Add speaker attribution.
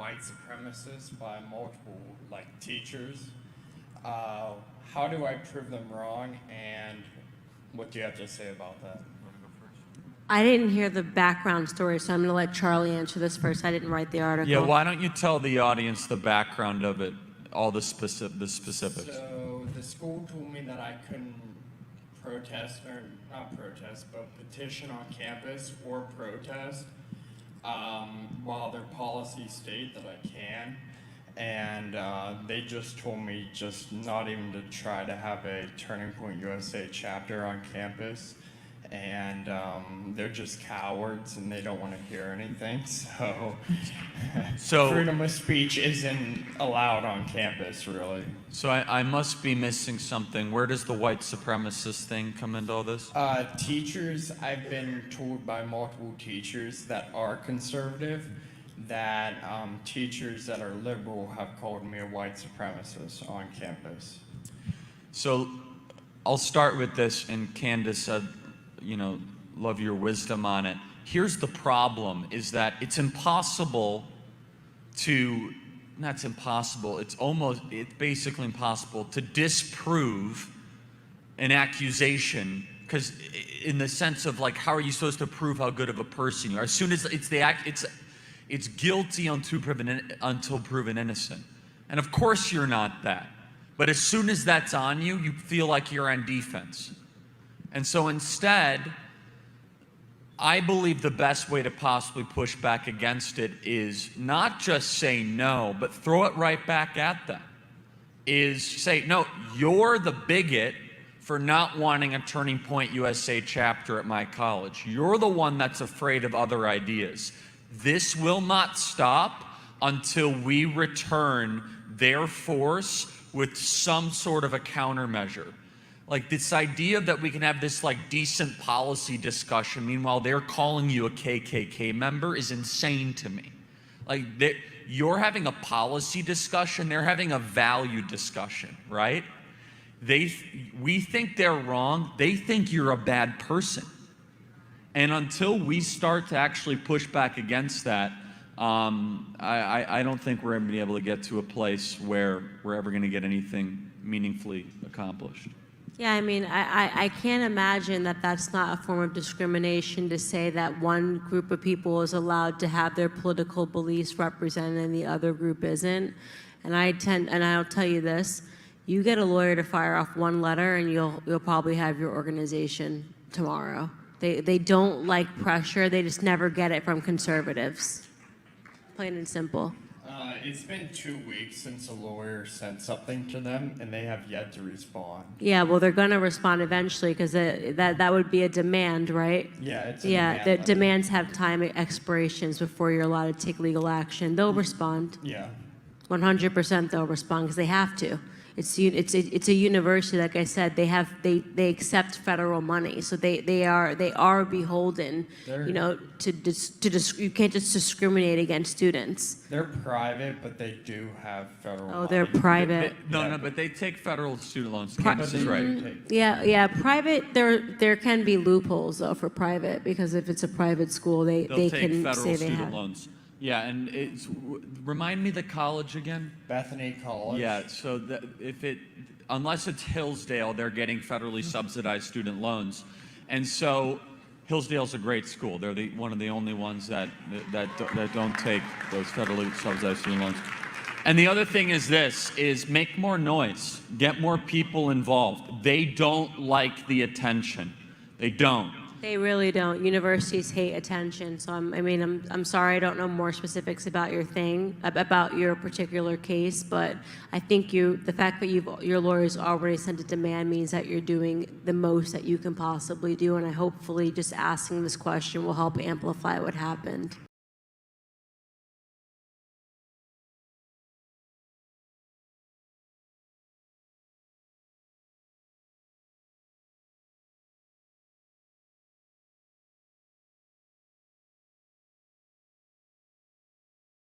Speaker 1: white supremacists by multiple teachers. How do I prove them wrong, and what do you have to say about that?
Speaker 2: I didn't hear the background story, so I'm going to let Charlie answer this first. I didn't write the article.
Speaker 3: Yeah, why don't you tell the audience the background of it, all the specifics.
Speaker 1: So the school told me that I couldn't protest, or not protest, but petition on campus or protest, while their policies state that I can. And they just told me just not even to try to have a Turning Point USA chapter on campus. And they're just cowards and they don't want to hear anything. So freedom of speech isn't allowed on campus, really.
Speaker 3: So I must be missing something. Where does the white supremacist thing come into all this?
Speaker 1: Teachers, I've been told by multiple teachers that are conservative that teachers that are liberal have called me a white supremacist on campus.
Speaker 3: So I'll start with this, and Candace said, love your wisdom on it. Here's the problem, is that it's impossible to, it's basically impossible to disprove an accusation, because in the sense of how are you supposed to prove how good of a person you are? As soon as it's guilty until proven innocent. And of course you're not that. But as soon as that's on you, you feel like you're on defense. And so instead, I believe the best way to possibly push back against it is not just say no, but throw it right back at them. Is say, no, you're the bigot for not wanting a Turning Point USA chapter at my college. You're the one that's afraid of other ideas. This will not stop until we return their force with some sort of a countermeasure. This idea that we can have this decent policy discussion, meanwhile they're calling you a KKK member, is insane to me. You're having a policy discussion, they're having a value discussion, right? We think they're wrong, they think you're a bad person. And until we start to actually push back against that, I don't think we're going to be able to get to a place where we're ever going to get anything meaningfully accomplished.
Speaker 2: Yeah, I can't imagine that that's not a form of discrimination to say that one group of people is allowed to have their political beliefs represented and the other group isn't. And I'll tell you this, you get a lawyer to fire off one letter and you'll probably have your organization tomorrow. They don't like pressure, they just never get it from conservatives. Plain and simple.
Speaker 1: It's been 2 weeks since a lawyer sent something to them, and they have yet to respond.
Speaker 2: Yeah, well, they're going to respond eventually because that would be a demand, right?
Speaker 1: Yeah, it's a
Speaker 2: demand.
Speaker 1: demand.
Speaker 2: The demands have time expirations before you're allowed to take legal action. They'll respond.
Speaker 1: Yeah.
Speaker 2: 100% they'll respond because they have to. It's a university, like I said. They accept federal money, so they are beholden. You can't just discriminate against students.
Speaker 1: They're private, but they do have federal money.
Speaker 2: Oh, they're private.
Speaker 3: But they take federal student loans. Candace is right.
Speaker 2: Yeah. Private. There can be loopholes though for private, because if it's a private school, they can
Speaker 3: federal
Speaker 2: say they
Speaker 3: student
Speaker 2: have
Speaker 3: loans. Yeah, and remind me the college again?
Speaker 1: Bethany College.
Speaker 3: Yeah, so unless it's Hillsdale, they're getting federally subsidized student loans. And so Hillsdale's a great school. They're one of the only ones that don't take those federally subsidized student loans. And the other thing is make more noise, get more people involved. They don't like the attention. They don't.
Speaker 2: They really don't. Universities hate attention. So I'm sorry I don't know more specifics about about your particular case, but I think the fact that your lawyers already sent a demand means that you're doing the most that you can possibly do, and hopefully just asking this question will help amplify what happened.